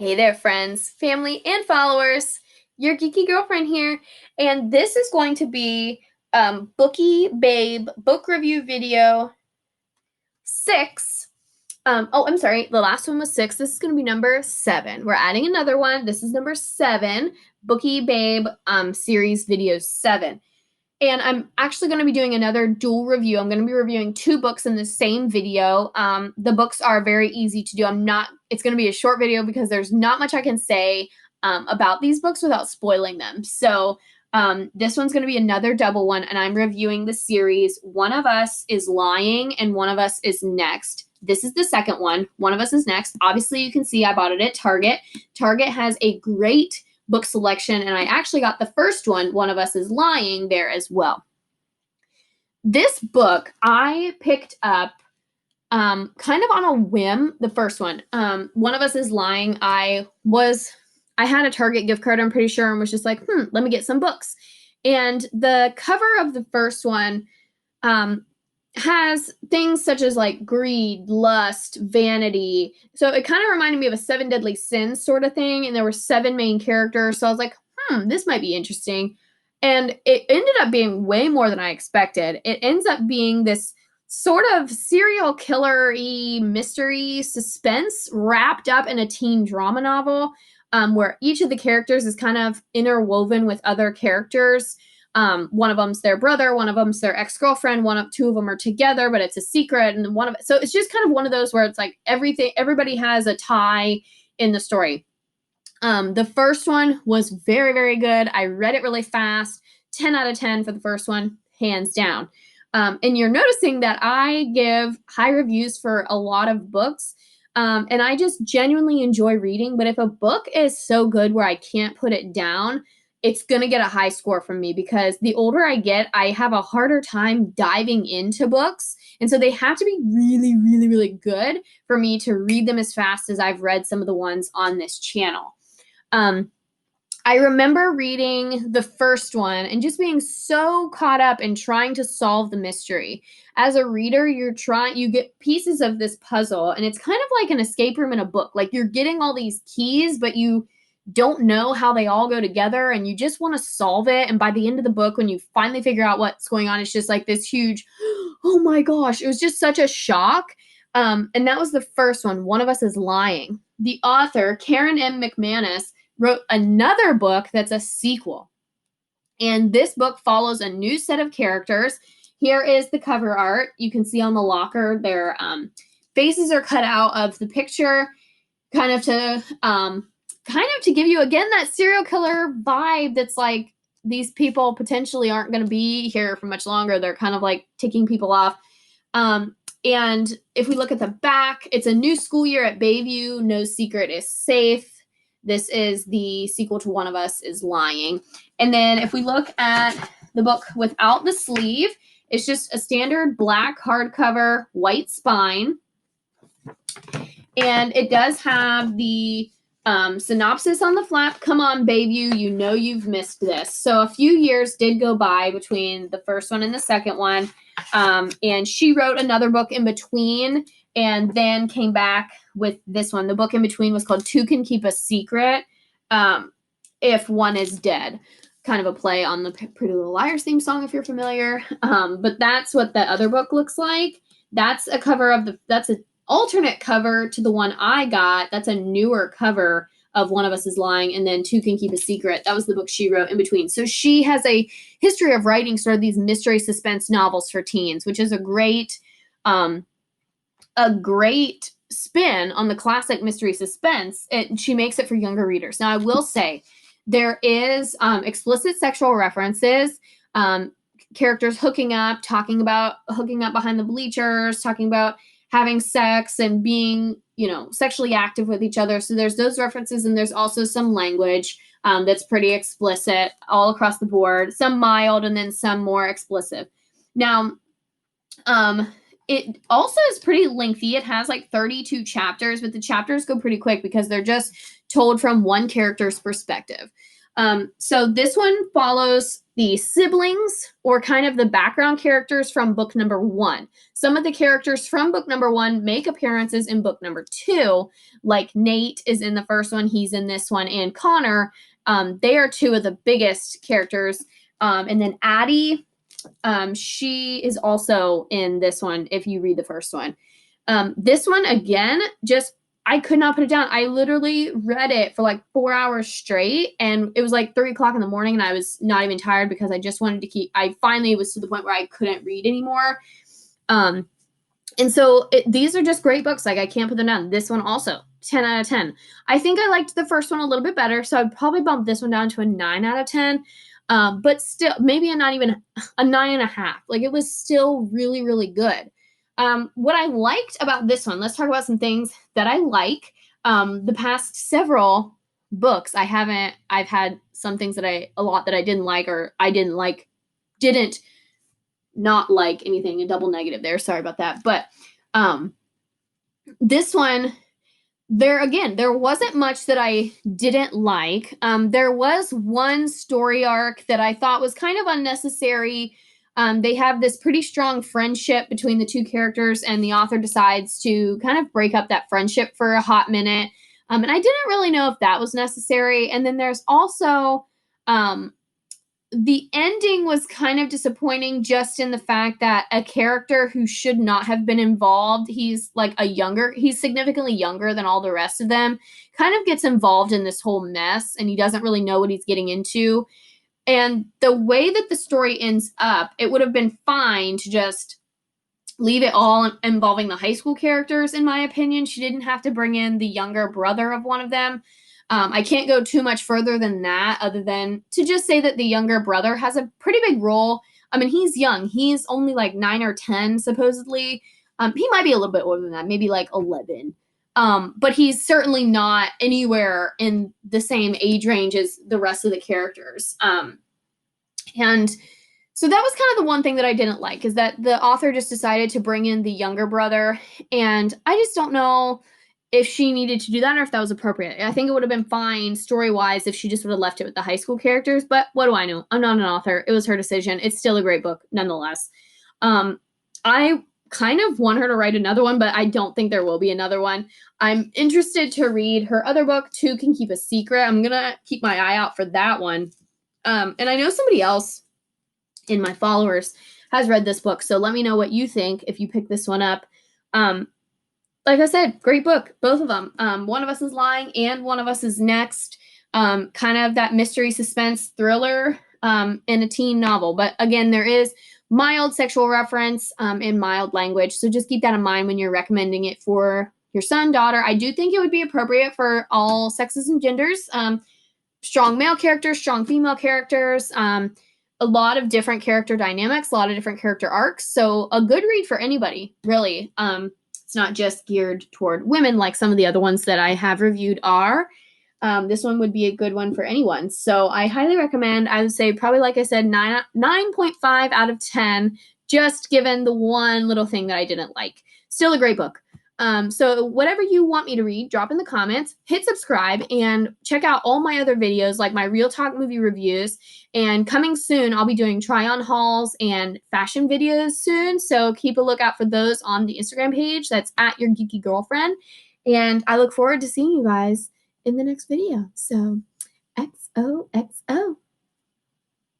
Hey there, friends, family, and followers. Your geeky girlfriend here, and this is going to be Bookie Babe book review video 6. I'm sorry, the last one was 6. This is going to be number 7. We're adding another one. This is number 7, Bookie Babe series video 7. And I'm actually going to be doing another dual review. I'm going to be reviewing 2 books in the same video. The books are very easy to do. It's going to be a short video because there's not much I can say about these books without spoiling them. So this one's going to be another double one, and I'm reviewing the series One of Us is Lying and One of Us is Next. This is the second one. One of Us is Next. Obviously, you can see I bought it at Target. Target has a great book selection, and I actually got the first one of Us is Lying, there as well. This book I picked up kind of on a whim. The first one, One of Us is Lying, I had a Target gift card, I'm pretty sure, and was just like, let me get some books. And the cover of the first one has things such as like greed, lust, vanity. So it kind of reminded me of a 7 Deadly Sins sort of thing. And there were 7 main characters. So I was like, this might be interesting. And it ended up being way more than I expected. It ends up being this sort of serial killer-y mystery suspense wrapped up in a teen drama novel, where each of the characters is kind of interwoven with other characters. One of them's their brother, one of them's their ex-girlfriend, two of them are together, but it's a secret. And so it's just kind of one of those where it's like everybody has a tie in the story. The first one was very, very good. I read it really fast. 10 out of 10 for the first one, hands down. And you're noticing that I give high reviews for a lot of books. And I just genuinely enjoy reading. But if a book is so good where I can't put it down, it's going to get a high score from me, because the older I get, I have a harder time diving into books. And so they have to be really, really, really good for me to read them as fast as I've read some of the ones on this channel. I remember reading the first one and just being so caught up in trying to solve the mystery. As a reader, you get pieces of this puzzle, and it's kind of like an escape room in a book. Like, you're getting all these keys, but you don't know how they all go together, and you just want to solve it. And by the end of the book, when you finally figure out what's going on, it's just like this huge, oh my gosh, it was just such a shock. And that was the first one, One of Us is Lying. The author, Karen M. McManus, wrote another book that's a sequel. And this book follows a new set of characters. Here is the cover art. You can see on the locker, their faces are cut out of the picture, kind of to give you, again, that serial killer vibe that's like, these people potentially aren't going to be here for much longer. They're kind of like ticking people off. And if we look at the back, it's a new school year at Bayview. No secret is safe. This is the sequel to One of Us is Lying. And then if we look at the book without the sleeve, it's just a standard black hardcover, white spine. And it does have the synopsis on the flap. Come on, Bayview, you know you've missed this. So a few years did go by between the first one and the second one. And she wrote another book in between, and then came back with this one. The book in between was called Two Can Keep a Secret If One is Dead. Kind of a play on the Pretty Little Liars theme song, if you're familiar. But that's what the other book looks like. That's a cover of that's an alternate cover to the one I got. That's a newer cover of One of Us is Lying, and then Two Can Keep a Secret. That was the book she wrote in between. So she has a history of writing sort of these mystery suspense novels for teens, which is a great spin on the classic mystery suspense. She makes it for younger readers. Now, I will say there is explicit sexual references, characters hooking up, talking about hooking up behind the bleachers, talking about having sex and being, sexually active with each other. So there's those references, and there's also some language that's pretty explicit all across the board, some mild and then some more explicit. Now, it also is pretty lengthy. It has like 32 chapters, but the chapters go pretty quick because they're just told from one character's perspective. So this one follows the siblings or kind of the background characters from book number 1. Some of the characters from book number 1 make appearances in book number 2, like Nate is in the first one, he's in this one, and Connor. They are 2 of the biggest characters. And then Addie, she is also in this one if you read the first one. This one, again, just I could not put it down. I literally read it for like 4 hours straight, and it was like 3 o'clock in the morning, and I was not even tired because I just wanted to keep. I finally was to the point where I couldn't read anymore. And so these are just great books. Like, I can't put them down. This one also 10 out of 10. I think I liked the first one a little bit better, so I'd probably bump this one down to a 9 out of 10. But still, maybe not even a 9.5. Like, it was still really, really good. What I liked about this one, let's talk about some things that I like. The past several books, I've had some things that a lot that I didn't like, or I didn't not like anything, a double negative there. Sorry about that. But this one, there wasn't much that I didn't like. There was one story arc that I thought was kind of unnecessary. They have this pretty strong friendship between the 2 characters, and the author decides to kind of break up that friendship for a hot minute. And I didn't really know if that was necessary. And then there's also the ending was kind of disappointing, just in the fact that a character who should not have been involved, he's significantly younger than all the rest of them, kind of gets involved in this whole mess, and he doesn't really know what he's getting into. And the way that the story ends up, it would have been fine to just leave it all involving the high school characters, in my opinion. She didn't have to bring in the younger brother of one of them. I can't go too much further than that, other than to just say that the younger brother has a pretty big role. I mean, he's young. He's only like 9 or 10, supposedly. He might be a little bit older than that, maybe like 11. But he's certainly not anywhere in the same age range as the rest of the characters. And so that was kind of the one thing that I didn't like, is that the author just decided to bring in the younger brother. And I just don't know if she needed to do that or if that was appropriate. I think it would have been fine story-wise if she just would have left it with the high school characters. But what do I know? I'm not an author. It was her decision. It's still a great book, nonetheless. I kind of want her to write another one, but I don't think there will be another one. I'm interested to read her other book, Two Can Keep a Secret. I'm going to keep my eye out for that one. And I know somebody else in my followers has read this book, so let me know what you think if you pick this one up. Like I said, great book, both of them. One of Us is Lying and One of Us is Next. Kind of that mystery suspense thriller in a teen novel. But again, there is mild sexual reference in mild language, so just keep that in mind when you're recommending it for your son, daughter. I do think it would be appropriate for all sexes and genders. Strong male characters, strong female characters, a lot of different character dynamics, a lot of different character arcs. So a good read for anybody, really. It's not just geared toward women like some of the other ones that I have reviewed are. This one would be a good one for anyone. So I highly recommend. I would say probably, like I said, 9.5 out of 10, just given the one little thing that I didn't like. Still a great book. So whatever you want me to read, drop in the comments, hit subscribe, and check out all my other videos, like my Real Talk movie reviews. And coming soon, I'll be doing try-on hauls and fashion videos soon. So keep a lookout for those on the Instagram page. That's at Your Geeky Girlfriend. And I look forward to seeing you guys in the next video. So XOXO.